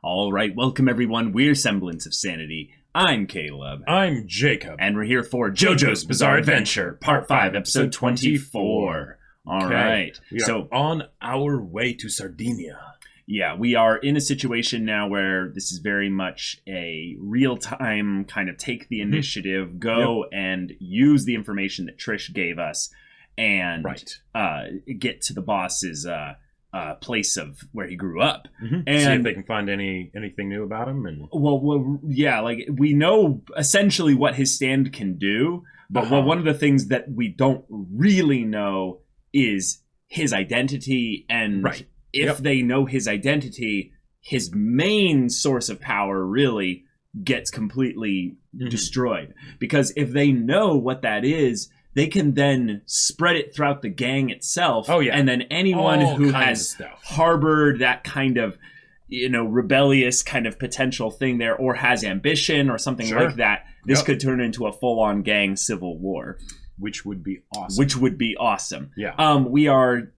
All right, welcome everyone. We're Semblance of Sanity. I'm Caleb. I'm Jacob. And we're here for JoJo's Bizarre Adventure, Part 5, Episode 24. All right. We are on our way to Sardinia. Yeah, we are in a situation now where this is very much a real-time kind of take the initiative, go and use the information that Trish gave us and get to the boss's place of where he grew up. And see if they can find anything new about him. And well, yeah, like we know essentially what his stand can do, but one of the things that we don't really know is his identity, and if they know his identity, his main source of power really gets completely destroyed. Because if they know what that is, they can then spread it throughout the gang itself. And then anyone who has harbored that kind of, rebellious kind of potential thing there, or has ambition or something like that, this could turn into a full-on gang civil war. Which would be awesome. Yeah. We are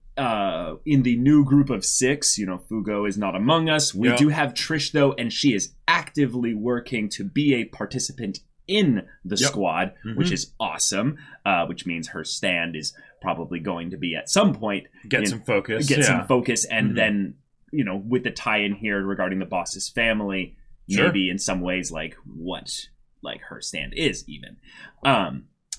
in the new group of 6. Fugo is not among us. We do have Trish, though, and she is actively working to be a participant in the squad, which is awesome, which means her stand is probably going to be at some point get some focus, and then with the tie-in here regarding the boss's family, maybe in some ways like what her stand is even.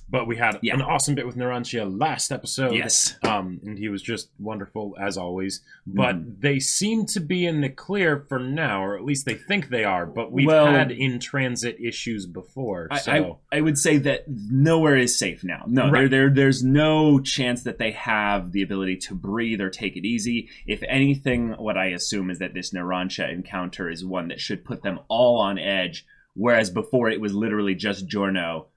But we had an awesome bit with Narancia last episode. Yes. And he was just wonderful, as always. But they seem to be in the clear for now, or at least they think they are. But we've had in-transit issues before. So I would say that nowhere is safe now. No, there's no chance that they have the ability to breathe or take it easy. If anything, what I assume is that this Narancia encounter is one that should put them all on edge, whereas before it was literally just Giorno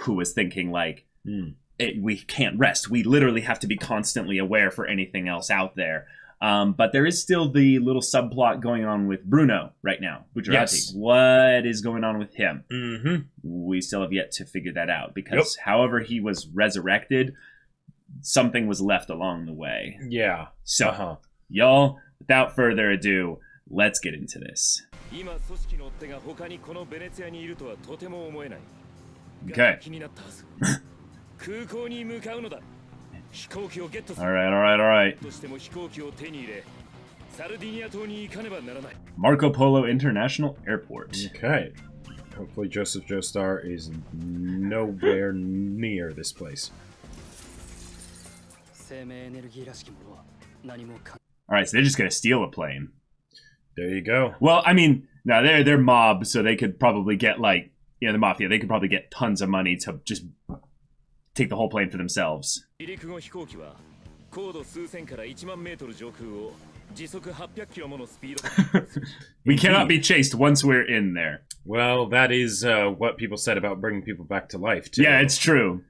who was thinking we can't rest. We literally have to be constantly aware for anything else out there. But there is still the little subplot going on with Bruno right now. Bucciarati. What is going on with him? We still have yet to figure that out, because however he was resurrected, something was left along the way. Yeah. So, y'all, without further ado, let's get into this. Okay. All right. Marco Polo International Airport. Okay. Hopefully Joseph Joestar is nowhere near this place. All right, so they're just going to steal a plane. There you go. Well, I mean, no, they're mob, so they could probably get the mafia, they could probably get tons of money to just take the whole plane for themselves. We cannot be chased once we're in there. Well, that is what people said about bringing people back to life, too. Yeah, it's true.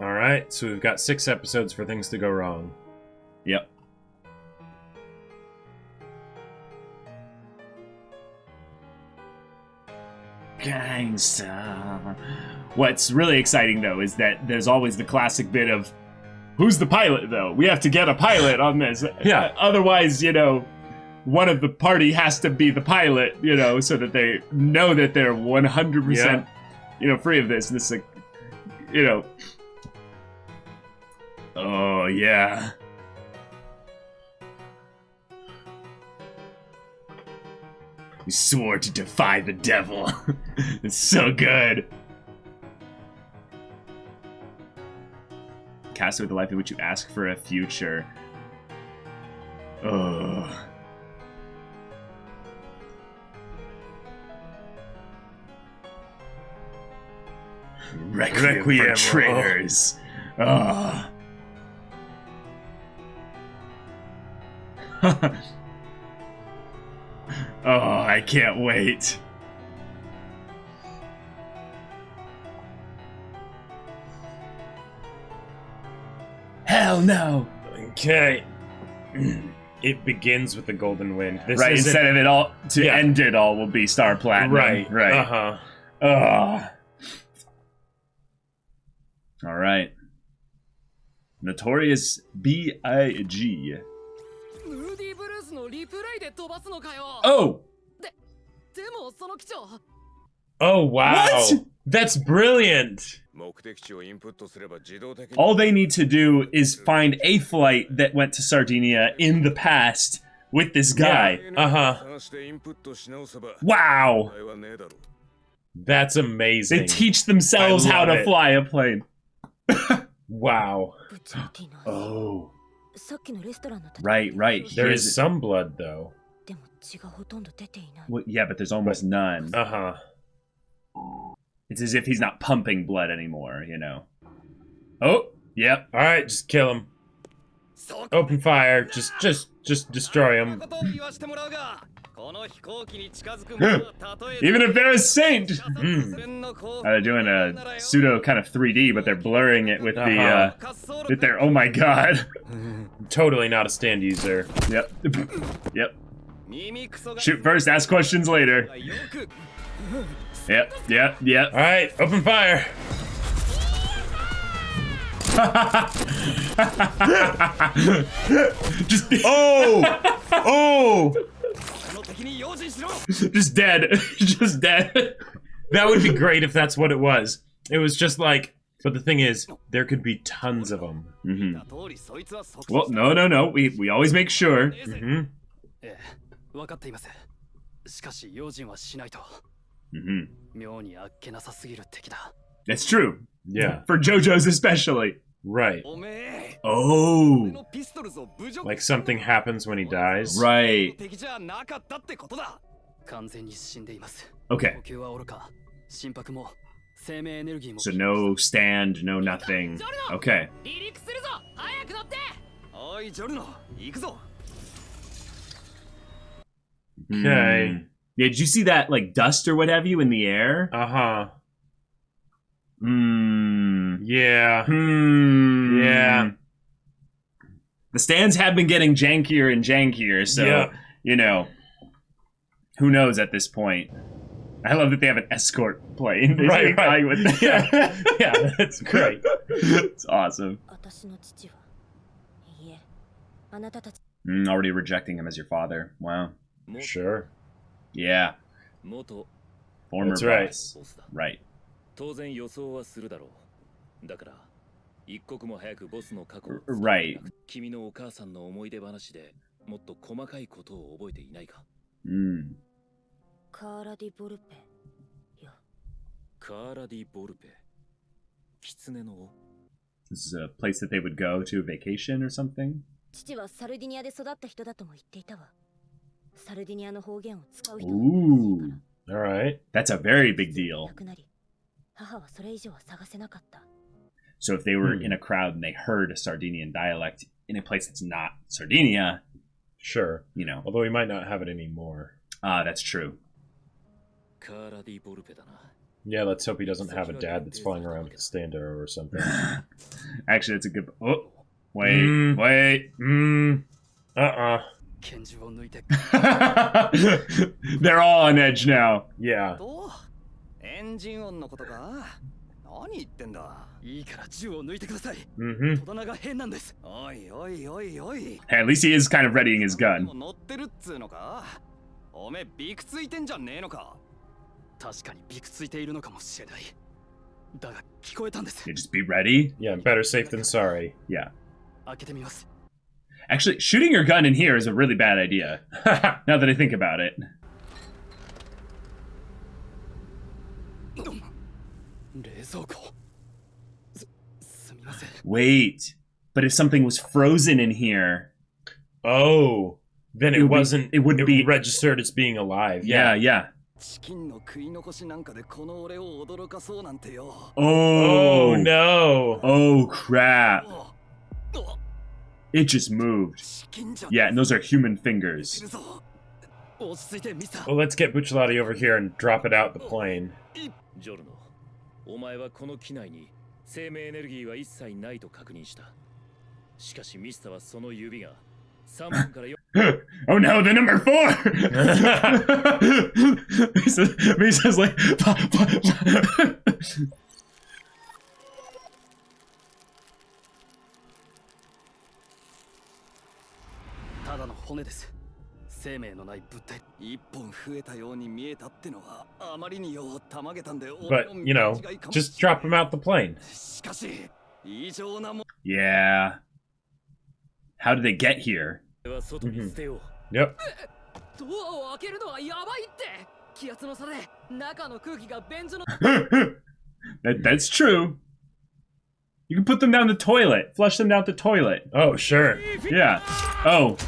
Alright, so we've got 6 episodes for things to go wrong. Yep. Gangsta. What's really exciting, though, is that there's always the classic bit of, who's the pilot, though? We have to get a pilot on this. Otherwise, one of the party has to be the pilot, so that they know that they're 100%, free of this. And it's like, oh, yeah. We swore to defy the devil. It's so good. Cast with the life in which you ask for a future. Ugh. Requiem for traitors. Ugh. Oh, I can't wait. Hell no. Okay. It begins with the golden wind. Instead of it all, end it all will be Star Platinum. Right. All right. Notorious B.I.G. Oh! Oh, wow. What? That's brilliant. All they need to do is find a flight that went to Sardinia in the past with this guy. Yeah. Wow. That's amazing. They teach themselves how to fly a plane. Wow. Oh. Right. There is some blood, though. Well, yeah, but there's almost none. Uh-huh. It's as if he's not pumping blood anymore, you know. Oh, yep. All right, just kill him. Open fire. Just destroy him. Even if they're a saint. They're doing a pseudo kind of 3D, but they're blurring it with the with their. Oh my god. Totally not a stand user. Yep. Yep. Shoot first, ask questions later. Yep. All right, open fire. Just just dead. Just dead. That would be great if that's what it was. It was just like, but the thing is, there could be tons of them. Well, no. We always make sure. That's true. Yeah. For JoJo's especially. Right. Oh. Like something happens when he dies. Right. Okay. So no stand, no nothing. Okay. Okay. Yeah, did you see that, like, dust or what have you in the air? Uh-huh. Yeah. Yeah. The stands have been getting jankier and jankier, so, you know, who knows at this point. I love that they have an escort plane. Right. With that. Yeah, that's great. It's awesome. Already rejecting him as your father. Wow. Sure. Yeah. Former That's right. boss. Right. Right. This is a place that they would go to vacation or something? Ooh. All right. That's a very big deal. So if they were in a crowd and they heard a Sardinian dialect in a place that's not Sardinia, sure, you know. Although we might not have it anymore. That's true. Yeah, let's hope he doesn't have a dad that's flying around with a stand-arrow or something. Actually, it's a good... Oh, wait. They're all on edge now. Yeah. Hey, at least he is kind of readying his gun. You just be ready. Yeah, better safe than sorry. Yeah. Actually, shooting your gun in here is a really bad idea. Now that I think about it. Wait, but if something was frozen in here, oh, then it wouldn't be registered as being alive. Yeah. Oh no! Oh crap! It just moved. Yeah, and those are human fingers. Well, let's get Bucciolati over here and drop it out the plane. Oh no, the number 4! Misa's like... But, you know, just drop him out the plane. Yeah. How did they get here? Mm-hmm. Yep. That's true. You can put them down the toilet. Flush them down the toilet. Oh, sure. Yeah. Oh.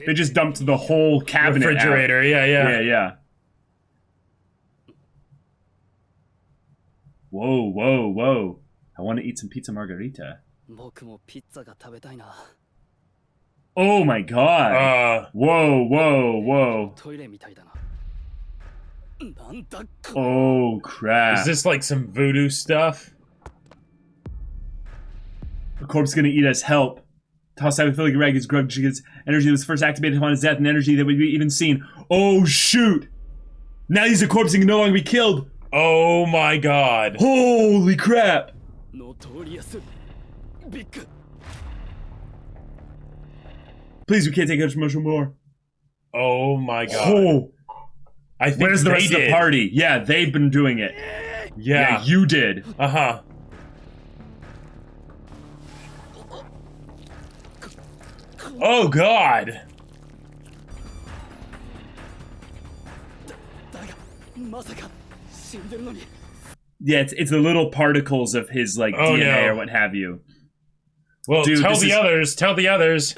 They just dumped the whole cabinet refrigerator. out. Yeah. Whoa. I want to eat some pizza margarita. Oh my god. Whoa. Oh crap. Is this like some voodoo stuff? The corpse is gonna eat us. Help. Tossed out with filling rag, his grudge gets energy that was first activated upon his death, and energy that we've even seen. Oh shoot! Now he's a corpse and can no longer be killed! Oh my god. Holy crap! Notorious B.I.G. Please, we can't take much more. Oh my god. Oh! I think Where's the rest of the party? Yeah, they've been doing it. Yeah, you did. Uh-huh. Oh god. Yeah, it's the little particles of his like DNA or what have you. Well, dude, tell the others.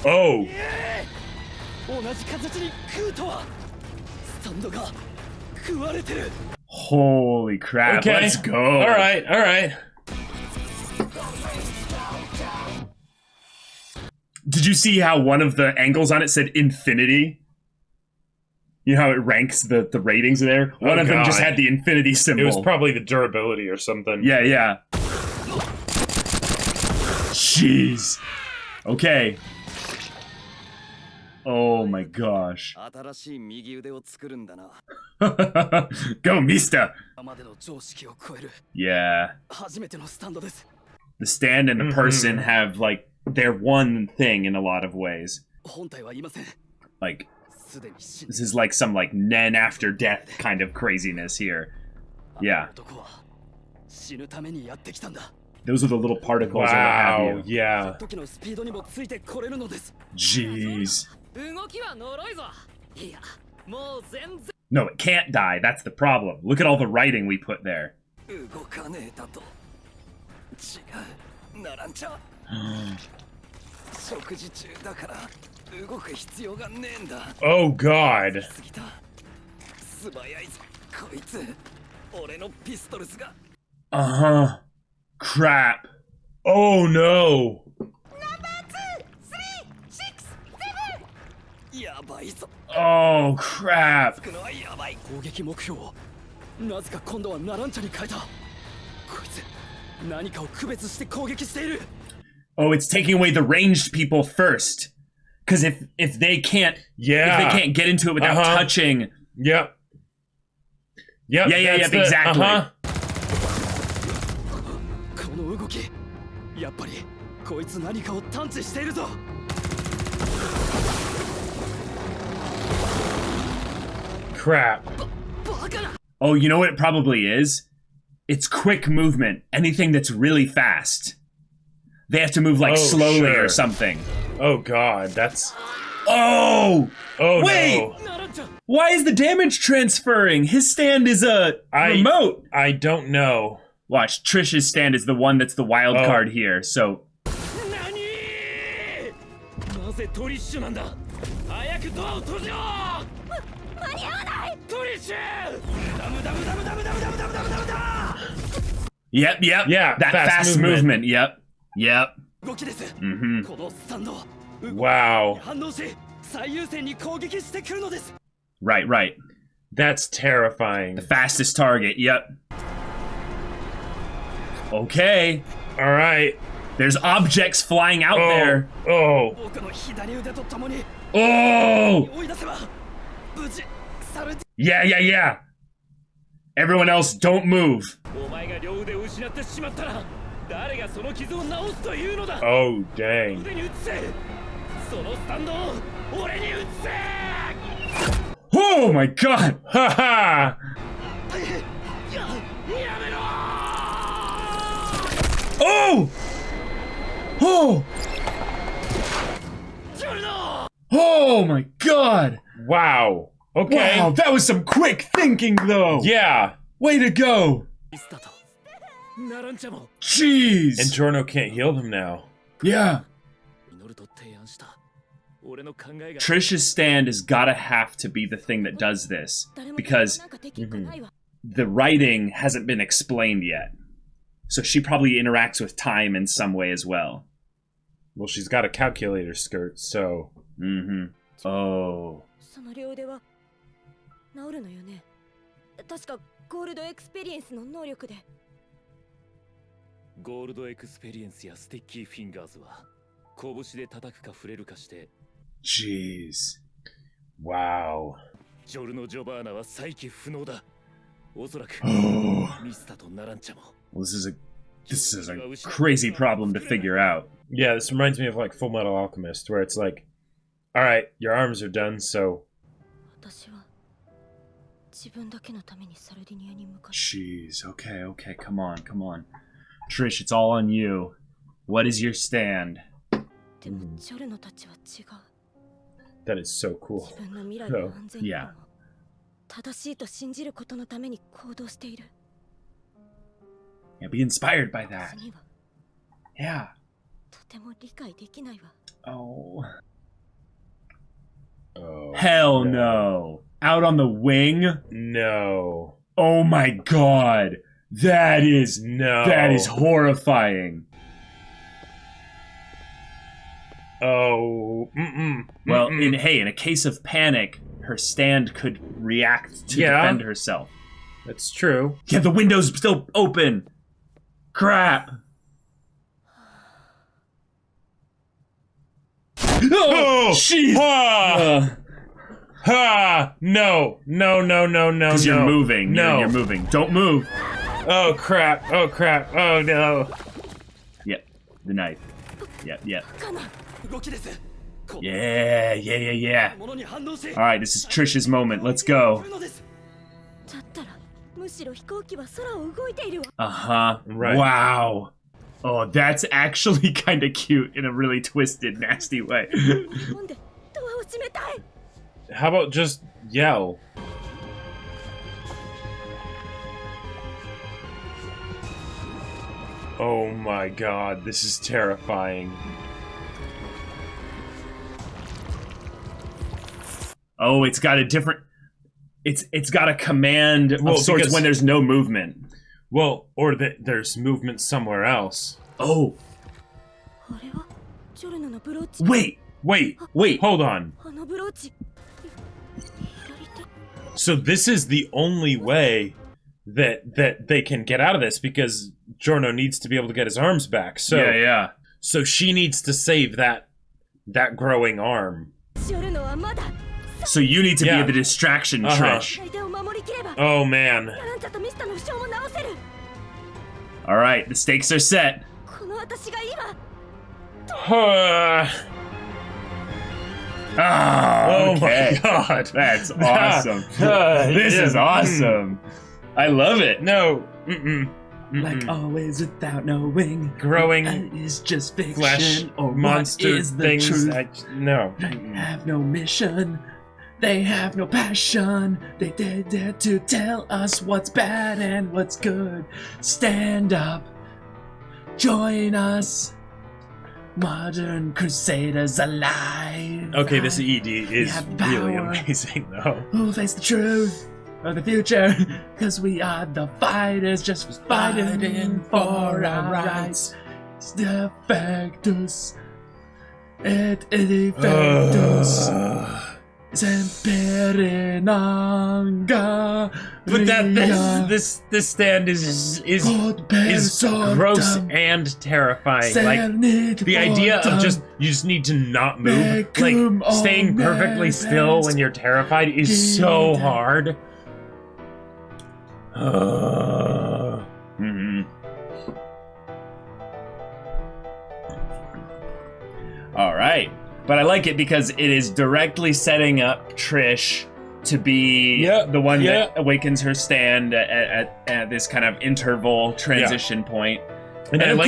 Oh. Holy crap, okay. Let's go. All right. Did you see how one of the angles on it said infinity? You know how it ranks the ratings there? One of them just had the infinity symbol. It was probably the durability or something. Yeah. Jeez. Okay. Oh my gosh. Go, Mista! Yeah. The stand and the person have, like, their one thing in a lot of ways. Like, this is like some, like, Nen after death kind of craziness here. Yeah. Those are the little particles or what have you. Yeah. Jeez. No, it can't die. That's the problem. Look at all the writing we put there. Oh god. Uh-huh. Crap. Oh no. Oh crap. Oh, it's taking away the ranged people first. Because if they can't get into it without touching. Yep. Yeah, exactly. Crap. Oh, you know what it probably is? It's quick movement. Anything that's really fast. They have to move like slowly or something. Oh god, that's... Oh! Oh wait! No. Why is the damage transferring? His stand is a remote. I don't know. Watch, Trish's stand is the one that's the wild card here, so... Yep. Yeah, that fast movement. Yep. Wow. Right. That's terrifying. The fastest target, yep. Okay. Alright. There's objects flying out there. Oh. Oh! Yeah. Everyone else, don't move. Oh, dang. Oh my god! Ha Oh! Oh! Oh my god! Wow. Okay. Wow, that was some quick thinking though! Yeah. Way to go! Jeez! And Giorno can't heal them now. Yeah. Trish's stand has gotta have to be the thing that does this. Because the writing hasn't been explained yet. So she probably interacts with time in some way as well. Well, she's got a calculator skirt, so... Oh. Jeez. Wow. Well, this is a crazy problem to figure out. Yeah, this reminds me of like Full Metal Alchemist, where it's like, all right, your arms are done, so... Jeez, okay, come on. Trish, it's all on you. What is your stand? That is so cool. Oh, yeah. Yeah, be inspired by that. Yeah. Oh. Oh. Hell no. Out on the wing? No. Oh my god. That is horrifying. Oh. Well, in a case of panic, her stand could react to defend herself. That's true. Yeah, the window's still open. Crap. Oh, jeez. No. Because you're moving. No. You're moving. Don't move. Oh, crap. Oh, no. Yep. The knife. Yep. Yeah. Alright, this is Trish's moment. Let's go. Right. Wow. Oh, that's actually kind of cute in a really twisted, nasty way. How about just yell? Oh my god, this is terrifying. Oh, it's got a different... It's got a command of sorts when there's no movement. Well, or there's movement somewhere else. Oh. Wait. Hold on. So this is the only way that they can get out of this, because Giorno needs to be able to get his arms back. So yeah. So she needs to save that growing arm. So you need to be the distraction, Trish. Oh man. All right, the stakes are set. Oh okay. my god. That's awesome. This is awesome. I love it. No. Like always without knowing. Growing is just fiction flesh or monster what is the things. truth? No. They have no mission. They have no passion. They dare to tell us what's bad and what's good. Stand up. Join us. Modern Crusaders alive. Okay, this ED is really amazing, though. Who'll face the truth of the future? Cause we are the fighters, just fighting for our rights. It's defectus. Et defectus. But this stand is gross and terrifying. Like the idea of you just need to not move, like staying perfectly still when you're terrified is so hard. Mm-hmm. All right. But I like it because it is directly setting up Trish to be the one that awakens her stand at this kind of interval transition point. And of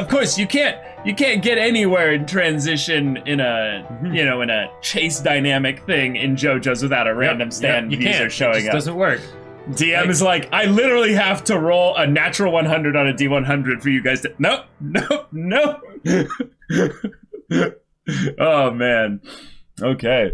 course, you can't get anywhere in transition in a in a chase dynamic thing in JoJo's without a random stand user showing up. Doesn't work. DM is like, I literally have to roll a natural 100 on a D100 for you guys to. No. Oh man. Okay.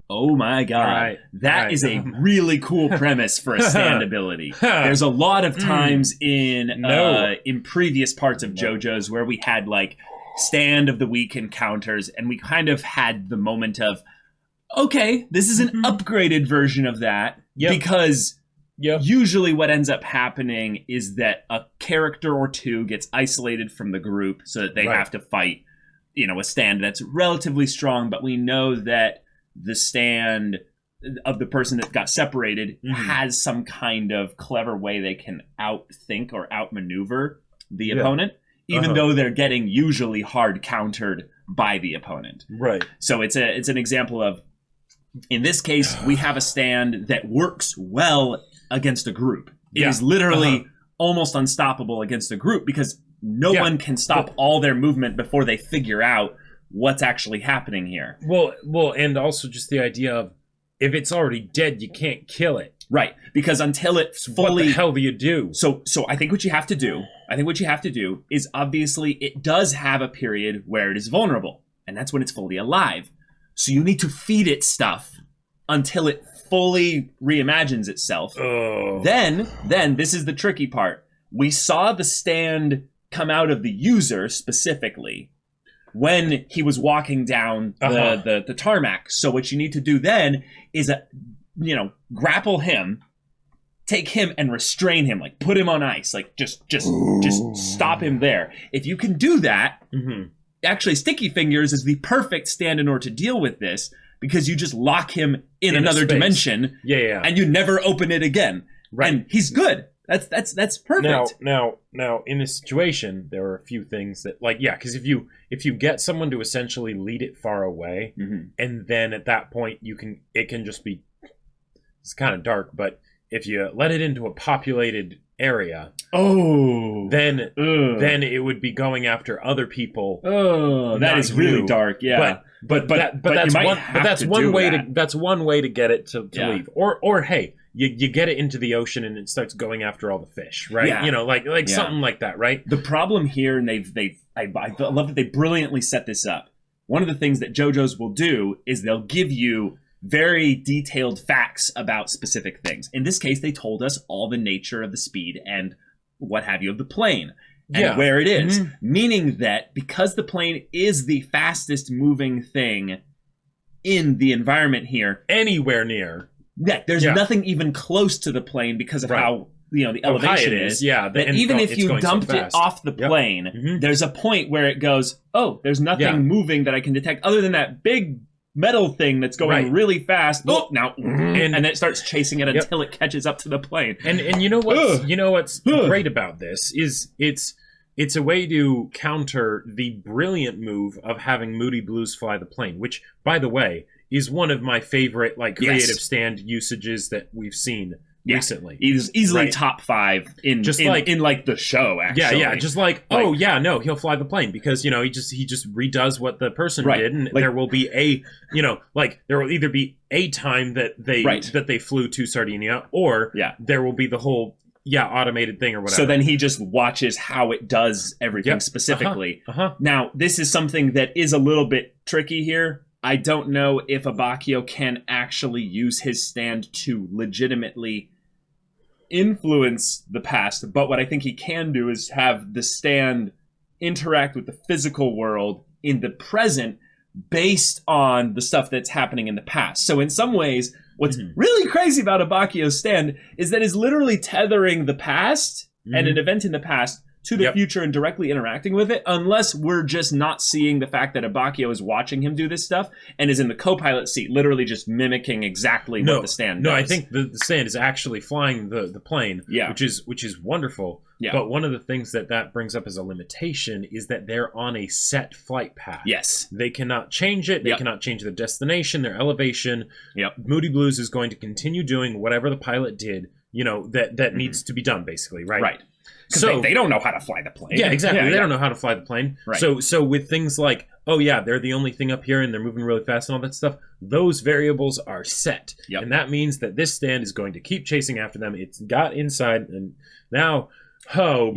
Oh my god. That is a really cool premise for a stand ability. There's a lot of times in previous parts of JoJo's where we had like stand of the week encounters, and we kind of had the moment of, okay, this is an upgraded version of that, because usually what ends up happening is that a character or two gets isolated from the group so that they have to fight, a stand that's relatively strong, but we know that the stand of the person that got separated has some kind of clever way they can outthink or outmaneuver the opponent, even though they're getting usually hard countered by the opponent. Right. So it's an example of, in this case, we have a stand that works well against a group. It is literally almost unstoppable against a group because no one can stop all their movement before they figure out what's actually happening here. Well, and also just the idea of, if it's already dead, you can't kill it. Right, because until it's fully... What the hell do you do? So I think what you have to do, is obviously it does have a period where it is vulnerable, and that's when it's fully alive. So you need to feed it stuff until it fully reimagines itself. Then this is the tricky part. We saw the stand come out of the user specifically when he was walking down the tarmac. So what you need to do then is, grapple him, take him and restrain him, like put him on ice, like just stop him there. If you can do that, actually Sticky Fingers is the perfect stand in order to deal with this, because you just lock him in another dimension, and you never open it again. Right. And he's good. That's perfect. Now, in this situation, there are a few things that, because if you get someone to essentially lead it far away, and then at that point it can just be, it's kind of dark, but if you let it into a populated area, then it would be going after other people. That is really dark. Yeah. But that's one way to get it to leave. Or hey, you get it into the ocean and it starts going after all the fish, right? Yeah. Something like that, right? The problem here, and I love that they brilliantly set this up. One of the things that JoJo's will do is they'll give you very detailed facts about specific things. In this case, they told us all the nature of the speed and what have you of the plane and where it is, meaning that because the plane is the fastest moving thing in the environment here, anywhere near, there's nothing even close to the plane because of how the elevation is. That even if you dumped it off the plane, there's a point where it goes, there's nothing moving that I can detect other than that big metal thing that's going really fast. And it starts chasing it until it catches up to the plane. And you know what's great about this is it's a way to counter the brilliant move of having Moody Blues fly the plane, which, by the way, is one of my favorite creative stand usages that we've seen recently. He's easily top 5 in the show, actually. He'll fly the plane because he just redoes what the person did, and there will be there will either be a time that they flew to Sardinia, or there will be the whole automated thing or whatever. So then he just watches how it does everything specifically. Now, this is something that is a little bit tricky here. I don't know if Abakio can actually use his stand to legitimately influence the past, but what I think he can do is have the stand interact with the physical world in the present based on the stuff that's happening in the past. So in some ways, what's really crazy about Abakio's stand is that it's literally tethering the past and an event in the past to the future and directly interacting with it, unless we're just not seeing the fact that Abakio is watching him do this stuff and is in the co-pilot seat, literally just mimicking exactly what the stand does. No, I think the stand is actually flying the plane, which is wonderful. Yeah. But one of the things that brings up as a limitation is that they're on a set flight path. Yes. They cannot change it. They cannot change their destination, their elevation. Moody Blues is going to continue doing whatever the pilot did, that needs to be done, basically, right? Right. So they don't know how to fly the plane. Yeah, exactly. They don't know how to fly the plane. Right. So with things like, they're the only thing up here and they're moving really fast and all that stuff, those variables are set. And that means that this stand is going to keep chasing after them. It's got inside, and now, boy.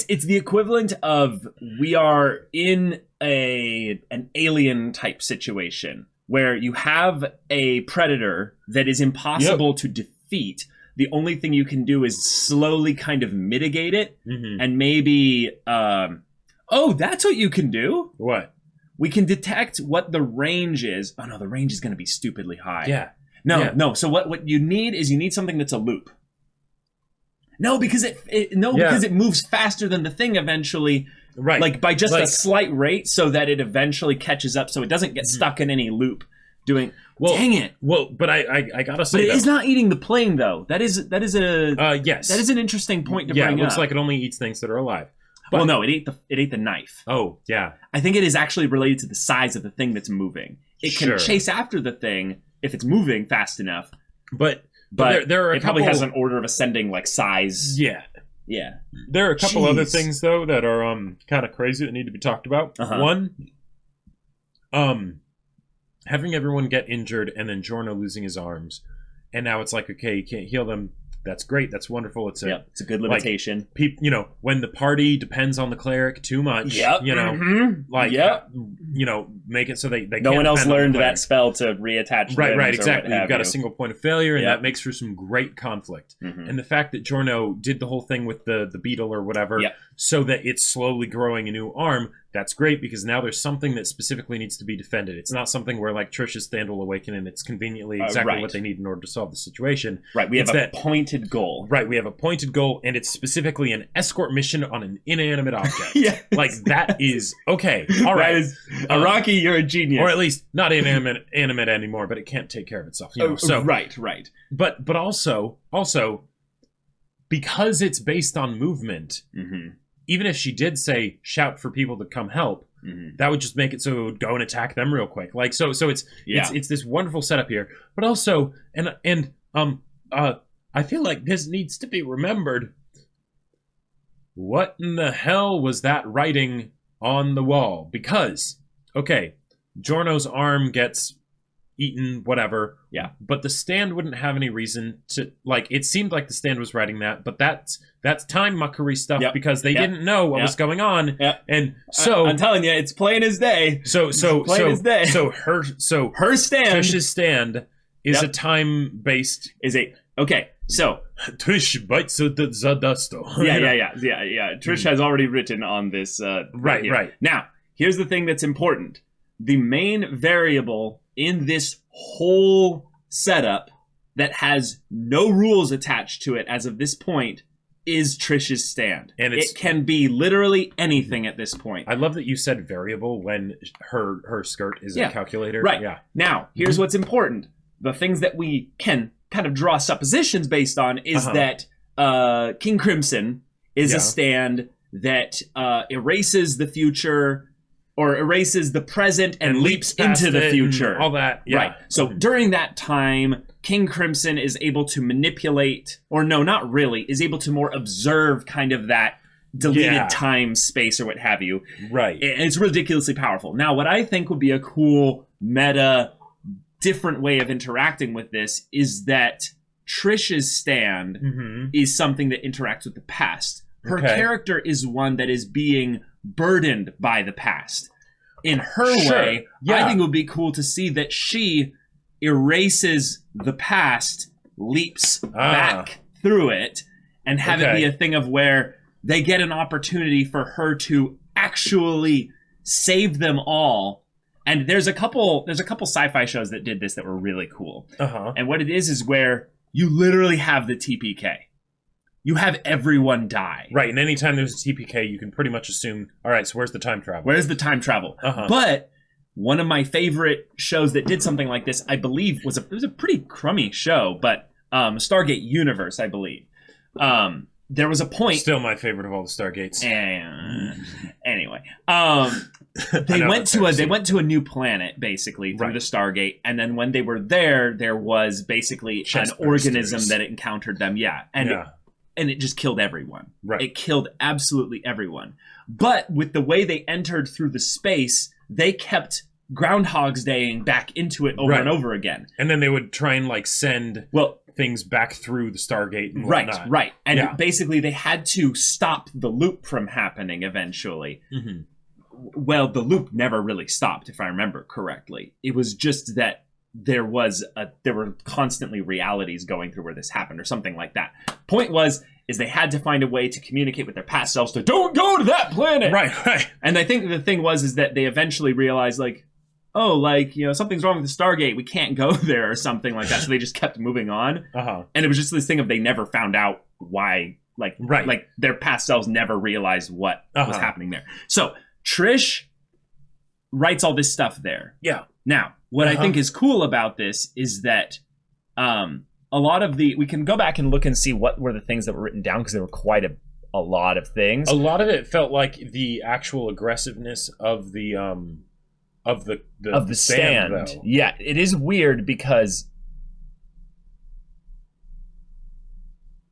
It's the equivalent of we are in an alien type situation where you have a predator that is impossible to defeat. The only thing you can do is slowly kind of mitigate it, and maybe, that's what you can do? What? We can detect what the range is. Oh, no, the range is going to be stupidly high. Yeah. No. So what you need is something that's a loop. No, because because it moves faster than the thing eventually. Right. Like by just a slight rate so that it eventually catches up so it doesn't get stuck in any loop doing... Dang it! Well, but I gotta say, but it is not eating the plane, though. That is a yes. That is an interesting point to bring up. Yeah, it looks like it only eats things that are alive. But, no, it ate the knife. Oh, yeah. I think it is actually related to the size of the thing that's moving. It can chase after the thing if it's moving fast enough. But there are it probably has an order of ascending like size. Yeah. Yeah. There are a couple other things though that are kind of crazy that need to be talked about. One, having everyone get injured and then Giorno losing his arms, and now it's like, okay, you can't heal them. That's great. That's wonderful. It's a good limitation. When the party depends on the cleric too much, make it so they no one else learned that spell to reattach. Right, exactly. You've got a single point of failure, and that makes for some great conflict. And the fact that Giorno did the whole thing with the beetle or whatever, so that it's slowly growing a new arm. That's great because now there's something that specifically needs to be defended. It's not something where like Trish's stand will awaken and it's conveniently exactly what they need in order to solve the situation. Right, we have a pointed goal. Right, we have a pointed goal, and it's specifically an escort mission on an inanimate object. Like that is okay. All right, that is Araki, you're a genius, or at least not animate anymore, but it can't take care of itself. Right. But also because it's based on movement. Even if she did say shout for people to come help, that would just make it so it would go and attack them real quick. Like so it's this wonderful setup here. But also I feel like this needs to be remembered. What in the hell was that writing on the wall? Because Giorno's arm gets eaten, whatever. Yeah. But the stand wouldn't have any reason to it seemed like the stand was writing that, but that's time muckery stuff because they didn't know what was going on. And so I'm telling you, it's plain as day. So her stand, Trish's stand is a time based so Trish bites the dust. Yeah. Trish has already written on this right. Now, here's the thing that's important. The main variable in this whole setup that has no rules attached to it as of this point is Trish's stand. And it can be literally anything at this point. I love that you said variable when her skirt is a calculator. Right. Yeah. Now, here's what's important. The things that we can kind of draw suppositions based on is that King Crimson is a stand that erases the future or erases the present and leaps into the future. All that, Right. So during that time, King Crimson is able to manipulate, or no, not really, is able to more observe kind of that deleted time, space, or what have you. Right. And it's ridiculously powerful. Now, what I think would be a cool meta, different way of interacting with this is that Trish's stand is something that interacts with the past. Her character is one that is being burdened by the past. In her way, I think it would be cool to see that she erases the past, leaps back through it, and have it be a thing of where they get an opportunity for her to actually save them all. And there's a couple sci-fi shows that did this that were really cool. And what it is where you literally have the TPK. you have everyone die. Right, and anytime there's a TPK, you can pretty much assume, all right, so where's the time travel? Where's the time travel? But one of my favorite shows that did something like this, I believe, it was a pretty crummy show, but Stargate Universe, I believe. There was a point. Still my favorite of all the Stargates. Anyway, they went to a new planet basically through the Stargate, and then when they were there was basically an organism that encountered them. And it just killed everyone. Right. It killed absolutely everyone. But with the way they entered through the space, they kept Groundhog's Daying back into it over and over again. And then they would try and like send things back through the Stargate and whatnot. Right. And basically they had to stop the loop from happening eventually. Well, the loop never really stopped, if I remember correctly. It was just that there were constantly realities going through where this happened or something like that. Point is they had to find a way to communicate with their past selves to don't go to that planet. Right. And I think the thing is that they eventually realized like, oh, like, you know, something's wrong with the Stargate. We can't go there or something like that. So they just kept moving on. And it was just this thing of they never found out why, like their past selves never realized what was happening there. So Trish writes all this stuff there. Yeah. Now, what I think is cool about this is that a lot of we can go back and look and see what were the things that were written down because there were quite a lot of things. A lot of it felt like the actual aggressiveness of the stand. Though. Yeah, it is weird because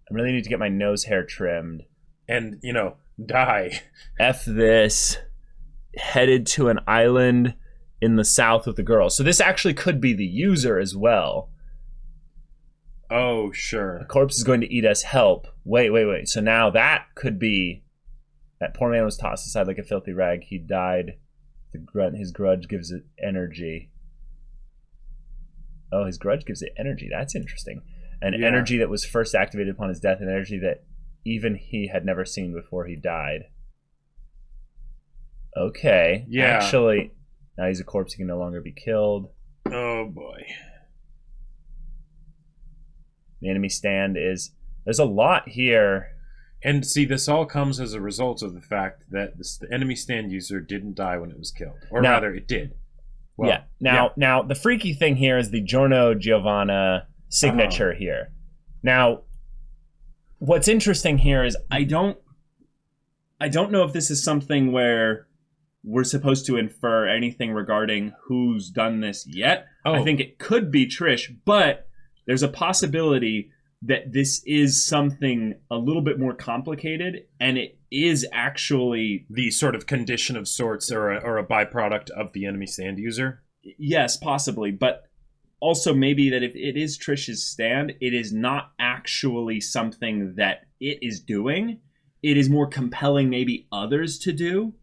I really need to get my nose hair trimmed. And, you know, die. F this. Headed to an island in the south with the girl. So this actually could be the user as well. Oh, sure. The corpse is going to eat us. Help. Wait. So now that could be... That poor man was tossed aside like a filthy rag. He died. His grudge gives it energy. Oh, his grudge gives it energy. That's interesting. An energy that was first activated upon his death, an energy that even he had never seen before he died. Okay. Yeah. Actually, now he's a corpse. He can no longer be killed. Oh, boy. The enemy stand is... There's a lot here. And see, this all comes as a result of the fact that the enemy stand user didn't die when it was killed. Or rather, it did. Well, Now, the freaky thing here is the Giorno Giovanna signature here. Now, what's interesting here is I don't know if this is something where we're supposed to infer anything regarding who's done this yet. I think it could be Trish, but there's a possibility that this is something a little bit more complicated, and it is actually the sort of condition of sorts or a byproduct of the enemy stand user. Yes, possibly, but also maybe that if it is Trish's stand, it is not actually something that it is doing. It is more compelling maybe others to do.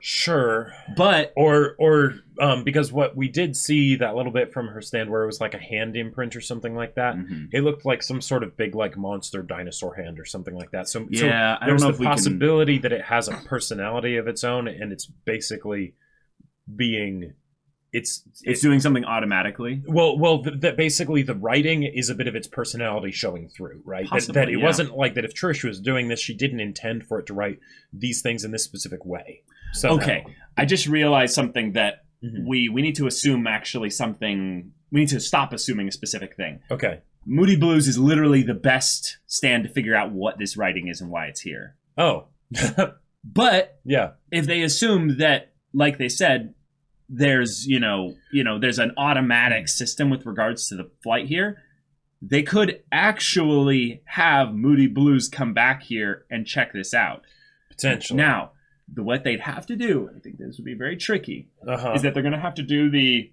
Sure, but or because what we did see that little bit from her stand where it was like a hand imprint or something like that, it looked like some sort of big like monster dinosaur hand or something like that. So I don't know if the possibility that it has a personality of its own and it's basically being it's doing something automatically. Well, that basically the writing is a bit of its personality showing through, right? That it wasn't like that if Trish was doing this, she didn't intend for it to write these things in this specific way. Okay, I just realized something that we need to assume actually something. We need to stop assuming a specific thing. Okay. Moody Blues is literally the best stand to figure out what this writing is and why it's here. Oh. But if they assume that, like they said, there's there's an automatic system with regards to the flight here, they could actually have Moody Blues come back here and check this out. Potentially. Now, what they'd have to do, I think this would be very tricky, is that they're going to have to do the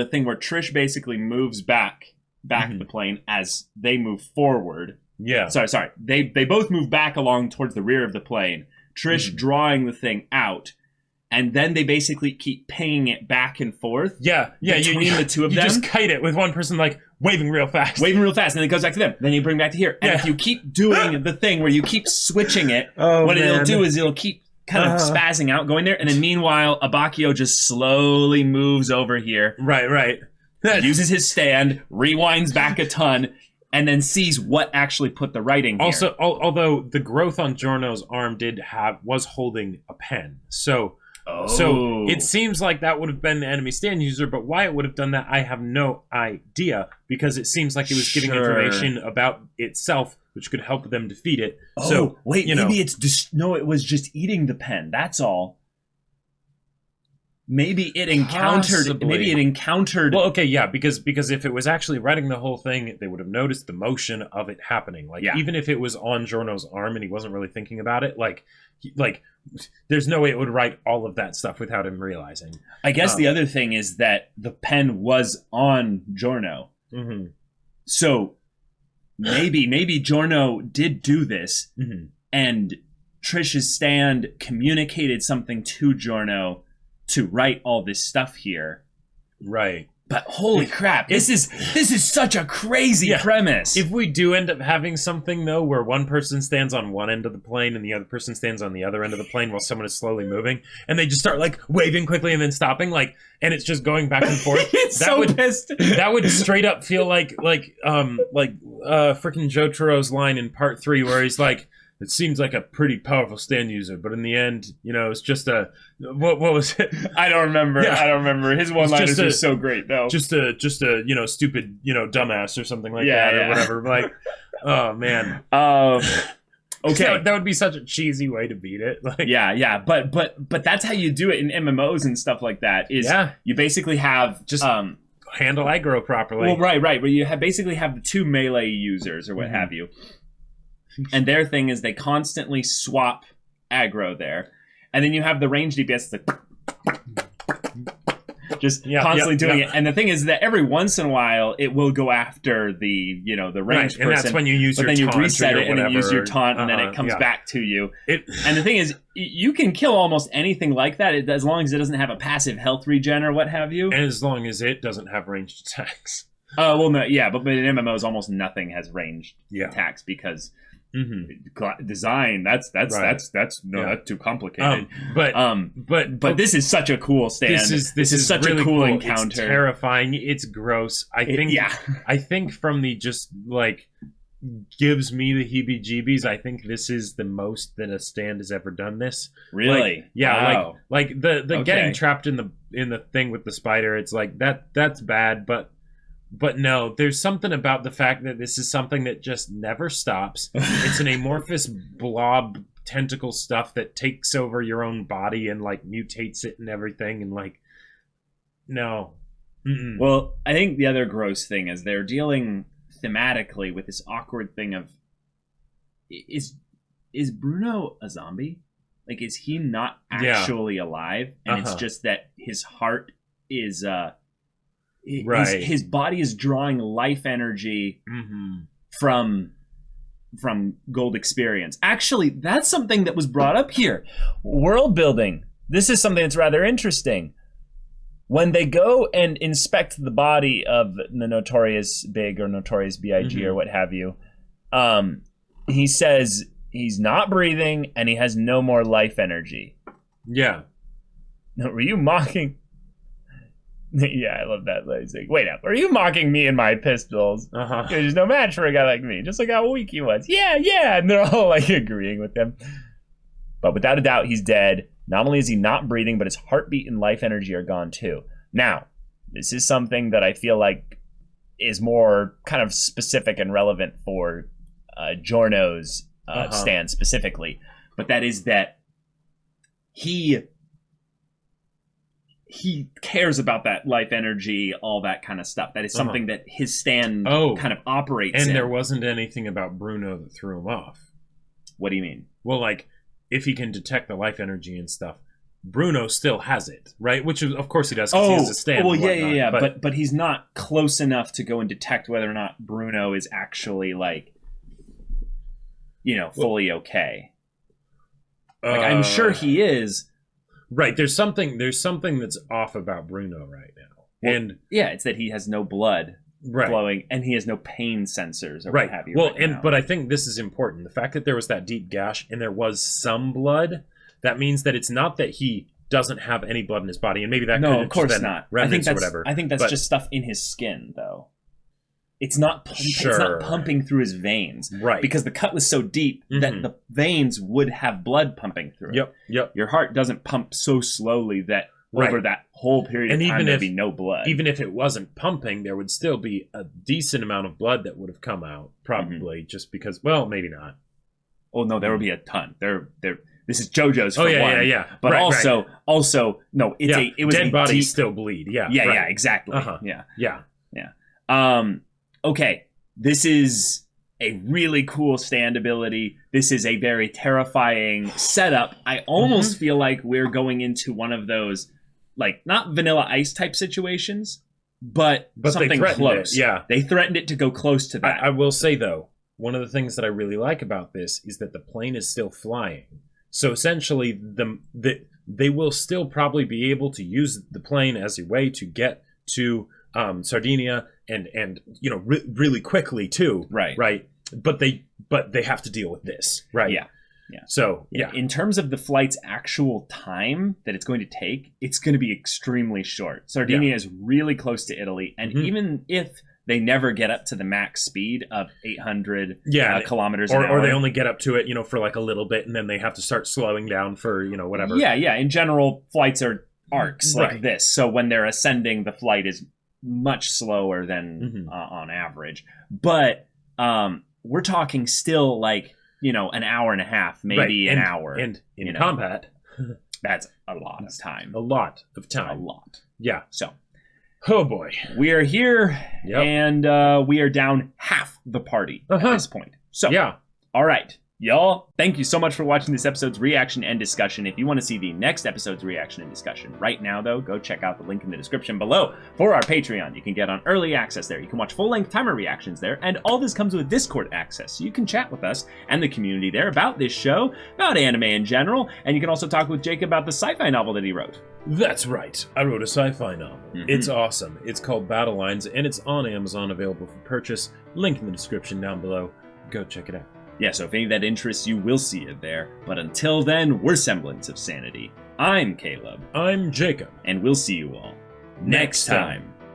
thing where Trish basically moves back the plane as they move forward. Yeah. Sorry. They both move back along towards the rear of the plane. Trish drawing the thing out. And then they basically keep pinging it back and forth. Between the two of them. You just kite it with one person like waving real fast. And then it goes back to them. Then you bring it back to here. And if you keep doing the thing where you keep switching it, it'll do is it'll keep kind of spazzing out, going there. And then meanwhile, Abakio just slowly moves over here. Right. Uses his stand, rewinds back a ton, and then sees what actually put the writing here. Also, although the growth on Giorno's arm was holding a pen, so it seems like that would have been the enemy stand user. But why it would have done that, I have no idea, because it seems like it was giving information about itself, which could help them defeat it. So wait, maybe it was just eating the pen. That's all. Maybe it encountered. Well, okay, yeah, because if it was actually writing the whole thing, they would have noticed the motion of it happening. Like, even if it was on Giorno's arm and he wasn't really thinking about it, like there's no way it would write all of that stuff without him realizing. I guess the other thing is that the pen was on Giorno. Mm-hmm. So maybe Giorno did do this, and Trish's stand communicated something to Giorno to write all this stuff here. Right. But holy crap, this is such a crazy premise. If we do end up having something, though, where one person stands on one end of the plane and the other person stands on the other end of the plane while someone is slowly moving, and they just start, like, waving quickly and then stopping, like, and it's just going back and forth. Pissed. That would straight up feel like freaking Jotaro's line in part 3 where he's like, it seems like a pretty powerful stand user, but in the end, it's just a what was it? I don't remember. Yeah. I don't remember. His one-liners are so great, though. Just a stupid dumbass or something like that or whatever. Like, oh man. Okay, that would be such a cheesy way to beat it. Like, but that's how you do it in MMOs and stuff like that. You basically have just handle aggro properly. Well, right, where you basically have the two melee users or what have you. And their thing is they constantly swap aggro there. And then you have the range DPS that's like just constantly doing it. And the thing is that every once in a while it will go after the range person. And that's when you use your taunt. But then you reset it and then use your taunt and then it comes back to you. And the thing is, you can kill almost anything like that as long as it doesn't have a passive health regen or what have you. And as long as it doesn't have ranged attacks. Well, no, but in MMOs almost nothing has ranged attacks because design that's too complicated. But this is such a cool stand. This is such really a cool encounter. It's terrifying. It's gross. I think from the just like gives me the heebie-jeebies. I think this is the most that a stand has ever done this. Really? Wow. like the getting trapped in the thing with the spider. It's like that's bad, But no, there's something about the fact that this is something that just never stops. It's an amorphous blob tentacle stuff that takes over your own body and like mutates it and everything. And like, no. Mm-mm. Well, I think the other gross thing is they're dealing thematically with this awkward thing of, is Bruno a zombie? Like, is he not actually alive? And it's just that his heart is... His body is drawing life energy from gold experience. Actually, that's something that was brought up here. World building. This is something that's rather interesting. When they go and inspect the body of the Notorious B.I.G or Notorious B.I.G or what have you, he says he's not breathing and he has no more life energy. Yeah. No, were you mocking... Yeah, I love that. Like, wait up, are you mocking me and my pistols? There's no match for a guy like me. Just like how weak he was. Yeah, and they're all like agreeing with him. But without a doubt, he's dead. Not only is he not breathing, but his heartbeat and life energy are gone too. Now, this is something that I feel like is more kind of specific and relevant for Giorno's stand specifically. But that is that he cares about that life energy, all that kind of stuff. That is something that his stand kind of operates in. And there wasn't anything about Bruno that threw him off. What do you mean? Well, like, if he can detect the life energy and stuff, Bruno still has it, right? Which, of course, he does because he has a stand. Well, yeah. But he's not close enough to go and detect whether or not Bruno is actually, like, fully okay. Like, I'm sure he is... Right, there's something that's off about Bruno right now. Well, and it's that he has no blood flowing and he has no pain sensors or what have you. Well, but I think this is important. The fact that there was that deep gash and there was some blood, that means that it's not that he doesn't have any blood in his body, and maybe that of course not. Remnants or whatever. I think that's just stuff in his skin, though. it's not pumping through his veins, right? Because the cut was so deep that the veins would have blood pumping through it. Yep. Your heart doesn't pump so slowly that over that whole period of time there'd be no blood. Even if it wasn't pumping, there would still be a decent amount of blood that would have come out, probably just because. Well, maybe not. Oh no, there would be a ton. This is JoJo's for one. Yeah. But also, no, it was dead a bodies deep... still bleed. Yeah, exactly. Yeah. Okay, this is a really cool stand ability. This is a very terrifying setup. I almost feel like we're going into one of those, like, not Vanilla Ice type situations, but something close. They threatened it to go close to that. I will say, though, one of the things that I really like about this is that the plane is still flying. So essentially, they will still probably be able to use the plane as a way to get to Sardinia and really quickly too. Right. But they have to deal with this. Right. Yeah. So in terms of the flight's actual time that it's going to take, it's going to be extremely short. Sardinia is really close to Italy, and even if they never get up to the max speed of 800 kilometers an hour. Or they only get up to it, for like a little bit, and then they have to start slowing down for, whatever. Yeah. In general, flights are arcs like this. So when they're ascending, the flight is much slower than on average. But we're talking still like, an hour and a half, maybe an hour. And in combat, that's a lot of time. A lot of time. A lot. Yeah. So. Oh boy. We are here, and we are down half the party at this point. So, all right, y'all, thank you so much for watching this episode's reaction and discussion. If you want to see the next episode's reaction and discussion right now, though, go check out the link in the description below for our Patreon. You can get on early access there. You can watch full-length timer reactions there, and all this comes with Discord access, so you can chat with us and the community there about this show, about anime in general, and you can also talk with Jake about the sci-fi novel that he wrote. That's right. I wrote a sci-fi novel. It's awesome. It's called Battle Lines, and it's on Amazon, available for purchase. Link in the description down below. Go check it out. Yeah, so if any of that interests you, we'll see it there. But until then, we're Semblance of Sanity. I'm Caleb. I'm Jacob. And we'll see you all next time.